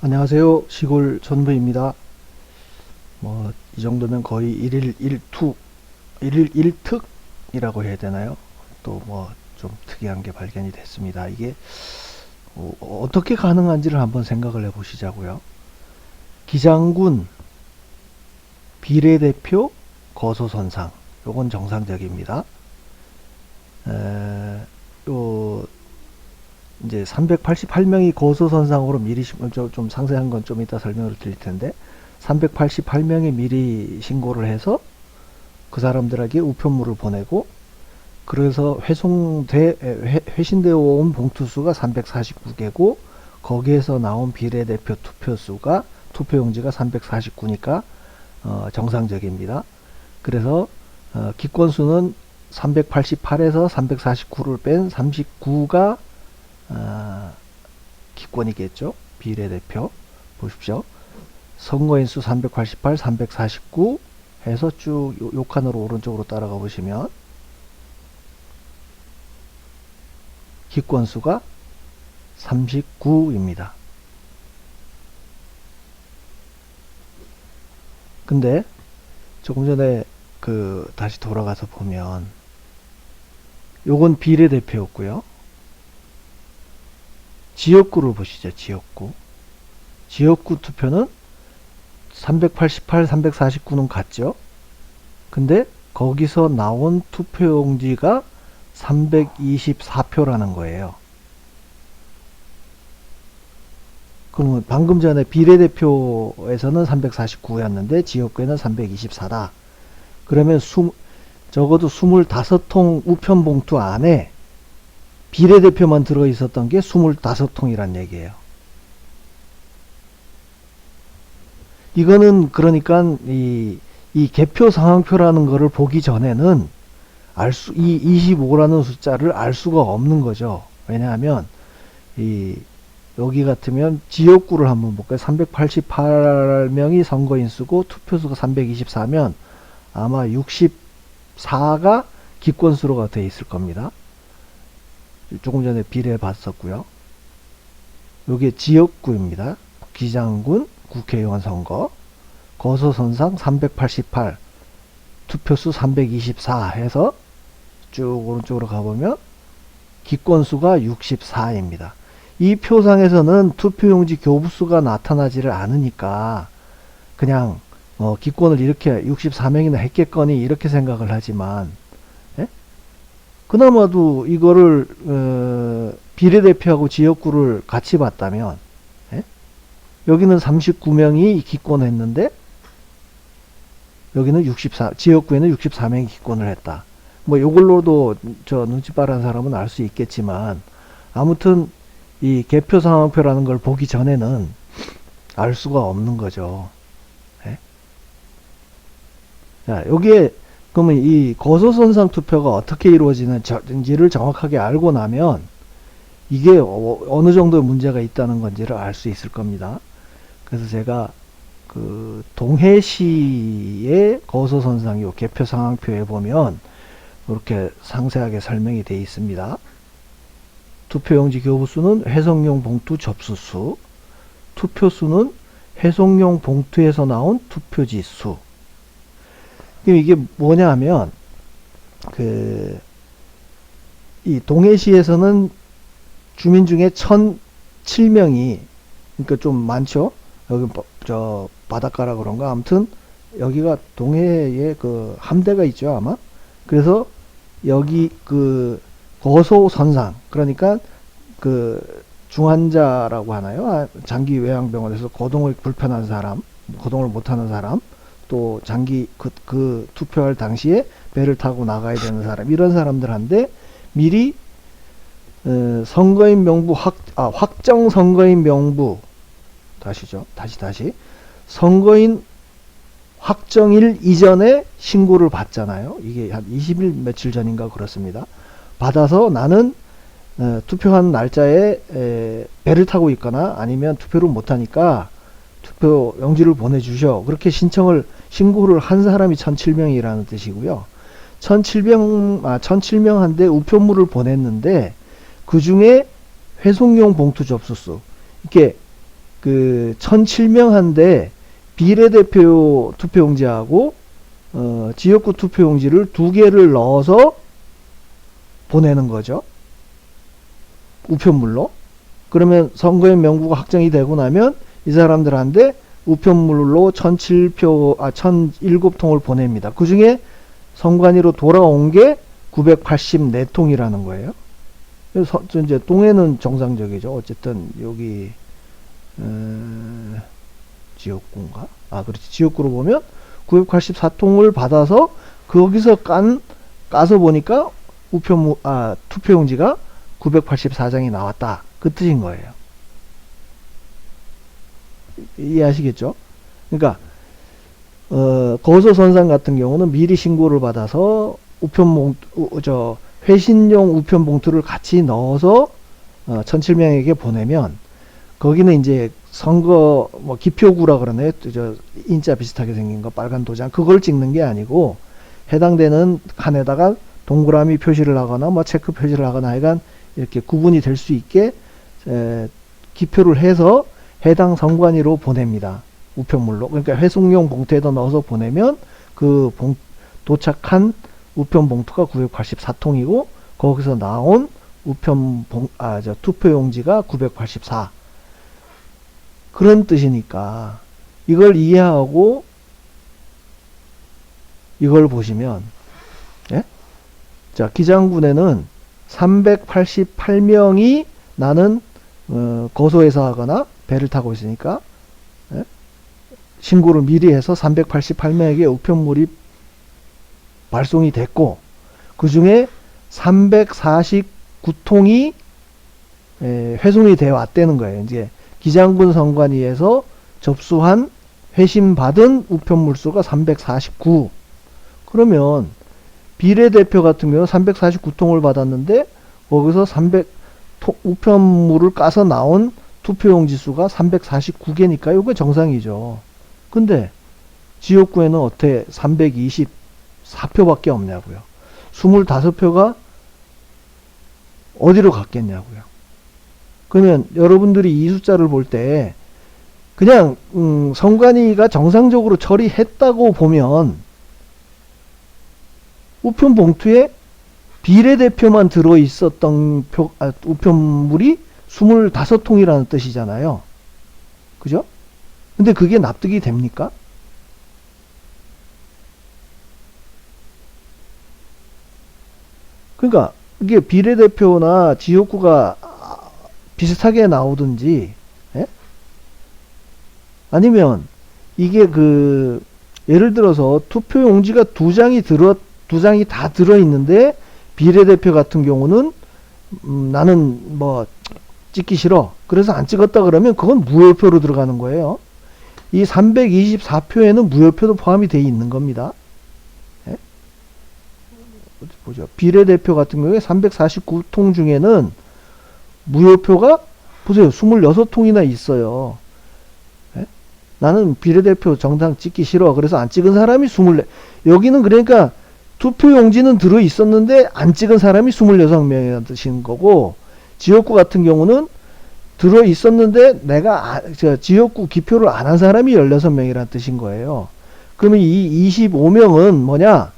안녕하세요. 시골 전부입니다. 이 정도면 거의 일일 일투, 일일 일특이라고 해야 되나요? 또 좀 특이한 게 발견이 됐습니다. 이게 어떻게 가능한지를 한번 생각을 해 보시자고요. 기장군, 비례대표, 거소선상. 요건 정상적입니다. 에, 요 이제 388명이 거소선상으로 미리 좀 상세한 건 좀 이따 설명을 드릴 텐데 388명이 미리 신고를 해서 그 사람들에게 우편물을 보내고 그래서 회신되어 온 봉투수가 349개고 거기에서 나온 비례대표 투표수가 투표용지가 349니까 정상적입니다. 그래서 기권수는 388에서 349를 뺀 39가 기권이겠죠. 비례대표 보십시오. 선거인수 388, 349 해서 쭉 요 칸으로 오른쪽으로 따라가 보시면 기권수가 39입니다. 근데 조금 전에 다시 돌아가서 보면 요건 비례대표였고요. 지역구를 보시죠. 지역구 투표는 388, 349는 같죠. 근데 거기서 나온 투표용지가 324표라는 거예요. 그러면 방금 전에 비례대표에서는 349였는데 지역구에는 324다. 그러면 적어도 25통 우편봉투 안에 비례대표만 들어있었던 게 25통이란 얘기예요. 이거는 그러니까 이 개표 상황표라는 거를 보기 전에는 이 25라는 숫자를 알 수가 없는 거죠. 왜냐하면 여기 같으면 지역구를 한번 볼까요? 388명이 선거인수고 투표수가 324면 아마 64가 기권수로가 되어 있을 겁니다. 조금 전에 비례 봤었고요. 요게 지역구입니다. 기장군 국회의원 선거 거소선상 388 투표수 324 해서 쭉 오른쪽으로 가보면 기권수가 64입니다. 이 표상에서는 투표용지 교부수가 나타나지를 않으니까 그냥 기권을 이렇게 64명이나 했겠거니 이렇게 생각을 하지만 그나마도 이거를 비례대표하고 지역구를 같이 봤다면 여기는 39명이 기권했는데 여기는 지역구에는 64명이 기권을 했다. 요걸로도 저 눈치 빠른 사람은 알 수 있겠지만 아무튼 이 개표 상황표라는 걸 보기 전에는 알 수가 없는 거죠. 자, 여기에 그러면 이 거소선상 투표가 어떻게 이루어지는지를 정확하게 알고 나면 이게 어느 정도의 문제가 있다는 건지를 알 수 있을 겁니다. 그래서 제가 동해시의 거소선상 요 개표 상황표에 보면 이렇게 상세하게 설명이 되어 있습니다. 투표용지 교부수는 회송용 봉투 접수수, 투표수는 회송용 봉투에서 나온 투표지 수. 이게 뭐냐 하면 이 동해시에서는 주민 중에 1007명이 그러니까 좀 많죠. 여기 저 바닷가라 그런가 아무튼 여기가 동해에 함대가 있죠 아마. 그래서 여기 거소선상 그러니까 중환자라고 하나요? 장기 요양병원에서 거동을 불편한 사람, 거동을 못하는 사람, 또 장기 투표할 당시에 배를 타고 나가야 되는 사람 이런 사람들한테 미리 선거인 명부 확정 선거인 명부 다시 선거인 확정일 이전에 신고를 받잖아요. 이게 한 20일 며칠 전인가 그렇습니다. 받아서 나는 투표한 날짜에 배를 타고 있거나 아니면 투표를 못하니까 투표 용지를 보내주셔. 그렇게 신고를 한 사람이 1007명이라는 뜻이고요. 1007명한테 우편물을 보냈는데 그 중에 회송용 봉투 접수수 이렇게 그 1007명한데 비례대표 투표용지하고 지역구 투표용지를 두 개를 넣어서 보내는 거죠. 우편물로. 그러면 선거인 명부가 확정이 되고 나면 이 사람들한테 우편물로 1007통을 보냅니다. 그 중에 선관위로 돌아온 게 984통이라는 거예요. 그래서 이제 동해는 정상적이죠. 어쨌든 여기 지역구인가? 그렇지. 지역구로 보면 984통을 받아서 거기서 까서 보니까 투표용지가 984장이 나왔다. 그 뜻인 거예요. 이해하시겠죠? 그러니까 거소선상 같은 경우는 미리 신고를 받아서 회신용 우편 봉투를 같이 넣어서 1007명에게 보내면 거기는 이제 선거 기표구라 그러네. 인자 비슷하게 생긴 거 빨간 도장 그걸 찍는 게 아니고 해당되는 칸에다가 동그라미 표시를 하거나 체크 표시를 하거나 하여간 이렇게 구분이 될 수 있게 기표를 해서 해당 선관위로 보냅니다. 우편물로. 그러니까 회송용 봉투에다 넣어서 보내면 그 도착한 우편 봉투가 984통이고 거기서 나온 투표용지가 984. 그런 뜻이니까 이걸 이해하고 이걸 보시면 자, 기장군에는 388명이 나는 거소해서 하거나 배를 타고 있으니까 신고를 미리 해서 388명에게 우편물이 발송이 됐고 그 중에 349통이 회송이 되어 왔다는 거예요. 이제 기장군 선관위에서 접수한 회신받은 우편물 수가 349. 그러면 비례대표 같은 경우는 349통을 받았는데 거기서 우편물을 까서 나온 투표용지 수가 349개니까 이게 정상이죠. 근데 지역구에는 어떻게 324표밖에 없냐고요. 25표가 어디로 갔겠냐고요. 그러면 여러분들이 이 숫자를 볼 때 그냥 선관위가 정상적으로 처리했다고 보면 우편 봉투에 비례대표만 들어있었던 우편물이 25통이라는 뜻이잖아요. 그죠? 근데 그게 납득이 됩니까? 그러니까 이게 비례대표나 지역구가 비슷하게 나오든지 아니면 이게 예를 들어서 투표용지가 두 장이 다 들어있는데 비례대표 같은 경우는 나는 찍기 싫어. 그래서 안 찍었다 그러면 그건 무효표로 들어가는 거예요. 이 324표에는 무효표도 포함이 되어 있는 겁니다. 보죠. 비례대표 같은 경우에 349통 중에는 무효표가 보세요. 26통이나 있어요. 나는 비례대표 정당 찍기 싫어. 그래서 안 찍은 사람이 24. 여기는 그러니까 투표용지는 들어있었는데 안 찍은 사람이 26명이라는 뜻인 거고 지역구 같은 경우는 들어있었는데 내가 지역구 기표를 안 한 사람이 16명이라는 뜻인 거예요. 그러면 이 25명은 뭐냐?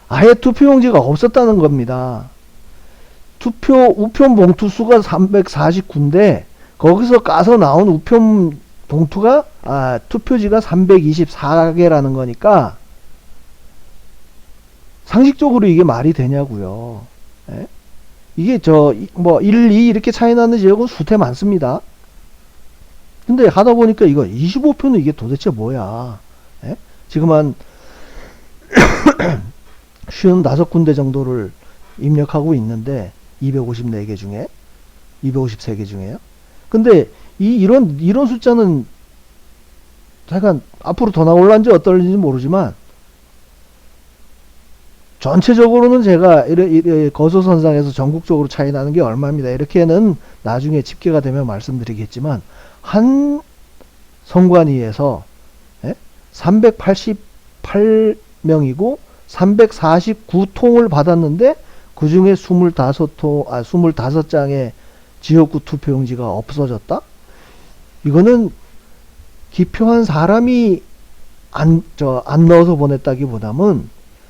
아예 투표용지가 없었다는 겁니다. 우편 봉투 수가 349인데 거기서 까서 나온 우편 봉투가 투표지가 324개라는 거니까 상식적으로 이게 말이 되냐고요. 이게 1, 2 이렇게 차이 나는 지역은 수태 많습니다. 근데 하다 보니까 이거 25표는 이게 도대체 뭐야? 지금 한 55군데 정도를 입력하고 있는데 254개 중에 253개 중에요. 근데 이런 숫자는 약간 앞으로 더 나올란지 어떨지 모르지만 전체적으로는 제가 거소선상에서 전국적으로 차이 나는 게 얼마입니다. 이렇게는 나중에 집계가 되면 말씀드리겠지만 한 선관위에서 388명이고 349통을 받았는데 그 중에 25장의 지역구 투표용지가 없어졌다? 이거는 기표한 사람이 안 넣어서 보냈다기보다는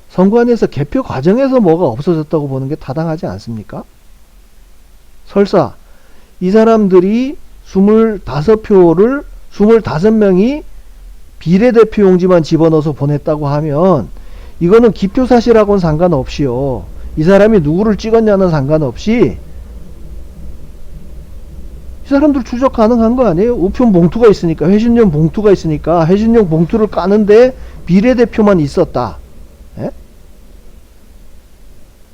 선관위에서 개표 과정에서 뭐가 없어졌다고 보는 게 타당하지 않습니까? 설사 이 사람들이 25표를 25명이 비례대표 용지만 집어넣어서 보냈다고 하면 이거는 기표 사실하고는 상관없이요. 이 사람이 누구를 찍었냐는 상관없이 이 사람들 추적 가능한 거 아니에요? 우편 봉투가 있으니까, 회신용 봉투가 있으니까 회신용 봉투를 까는데 비례대표만 있었다. 예?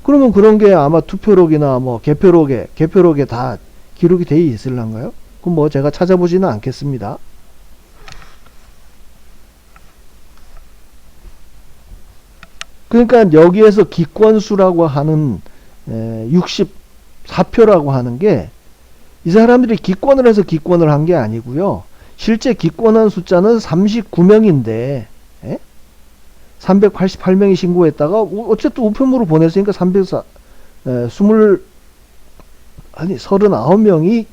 그러면 그런 게 아마 투표록이나 뭐 개표록에 다 기록이 돼 있을란가요? 그럼 뭐 제가 찾아보지는 않겠습니다. 그러니까 여기에서 기권수라고 하는 64표라고 하는 게 이 사람들이 기권을 해서 기권을 한 게 아니고요. 실제 기권한 숫자는 39명인데 388명이 신고했다가 어쨌든 우편물을 보냈으니까 39명이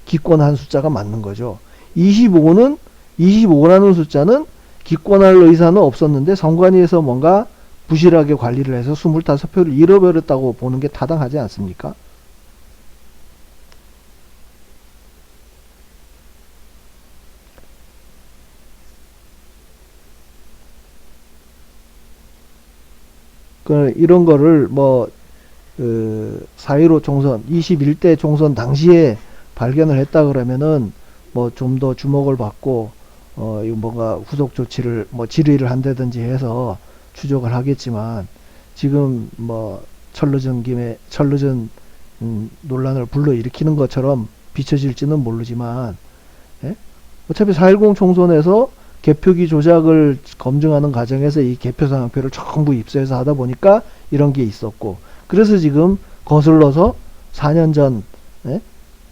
기권한 숫자가 맞는 거죠. 25라는 숫자는 기권할 의사는 없었는데 선관위에서 뭔가 부실하게 관리를 해서 25표를 잃어버렸다고 보는 게 타당하지 않습니까? 이런 거를 뭐 4.15 총선 21대 총선 당시에 발견을 했다 그러면은 뭐 좀 더 주목을 받고 이거 뭔가 후속 조치를 뭐 질의를 한다든지 해서 추적을 하겠지만 지금 뭐 철르전 논란을 불러일으키는 것처럼 비춰질지는 모르지만 어차피 4.10 총선에서 개표기 조작을 검증하는 과정에서 이 개표상표를 전부 입수해서 하다 보니까 이런 게 있었고, 그래서 지금 거슬러서 4년 전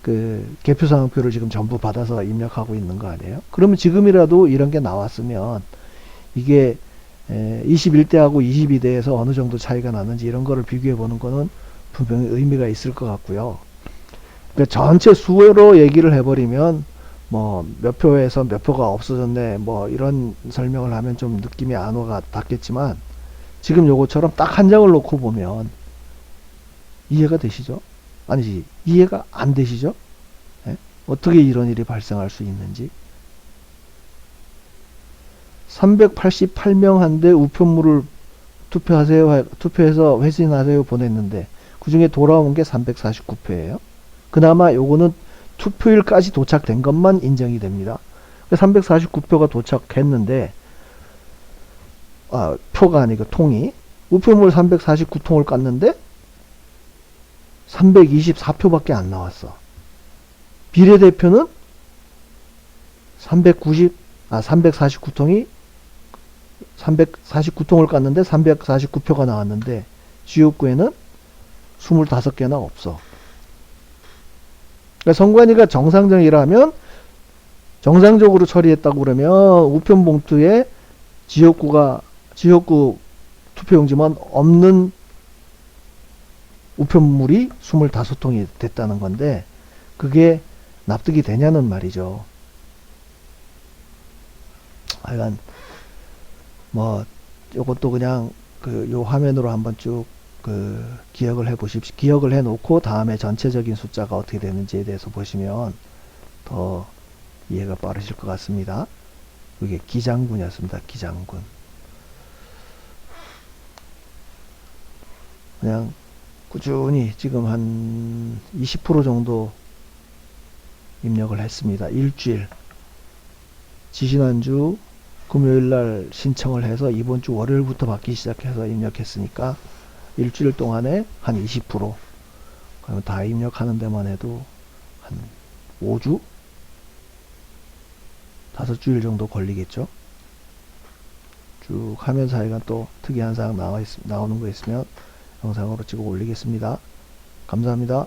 그 개표상표를 지금 전부 받아서 입력하고 있는 거 아니에요? 그러면 지금이라도 이런 게 나왔으면 이게 21대하고 22대에서 어느 정도 차이가 나는지 이런 거를 비교해 보는 거는 분명히 의미가 있을 것 같고요. 그러니까 전체 수로 얘기를 해버리면 뭐 몇 표에서 몇 표가 없어졌네 뭐 이런 설명을 하면 좀 느낌이 안 와가 닿겠지만 지금 요거처럼 딱 한 장을 놓고 보면 이해가 되시죠? 아니지, 이해가 안 되시죠? 어떻게 이런 일이 발생할 수 있는지. 388명 한데 우편물을 투표해서 회신하세요 보냈는데 그 중에 돌아온 게 349표예요. 그나마 요거는 투표일까지 도착된 것만 인정이 됩니다. 349표가 도착했는데 표가 아니고 통이 우편물 349통을 깠는데 324표밖에 안 나왔어. 비례대표는 349통이 349통을 깠는데 349표가 나왔는데 지역구에는 25개나 없어. 그러니까 선관위가 정상적이라면 정상적으로 처리했다고 그러면 우편봉투에 지역구 투표용지만 없는 우편물이 25통이 됐다는 건데 그게 납득이 되냐는 말이죠. 하여간 뭐 요것도 그냥 요 화면으로 한번 쭉 기억을 해 보십시오. 기억을 해 놓고 다음에 전체적인 숫자가 어떻게 되는지에 대해서 보시면 더 이해가 빠르실 것 같습니다. 이게 기장군이었습니다. 기장군. 그냥 꾸준히 지금 한 20% 정도 입력을 했습니다. 일주일. 지지난주 금요일날 신청을 해서 이번주 월요일부터 받기 시작해서 입력했으니까 일주일 동안에 한 20%. 그러면 다 입력하는 데만 해도 한 5주? 5주일 정도 걸리겠죠. 쭉 하면서 하여간 또 특이한 사항 나오는 거 있으면 영상으로 찍어 올리겠습니다. 감사합니다.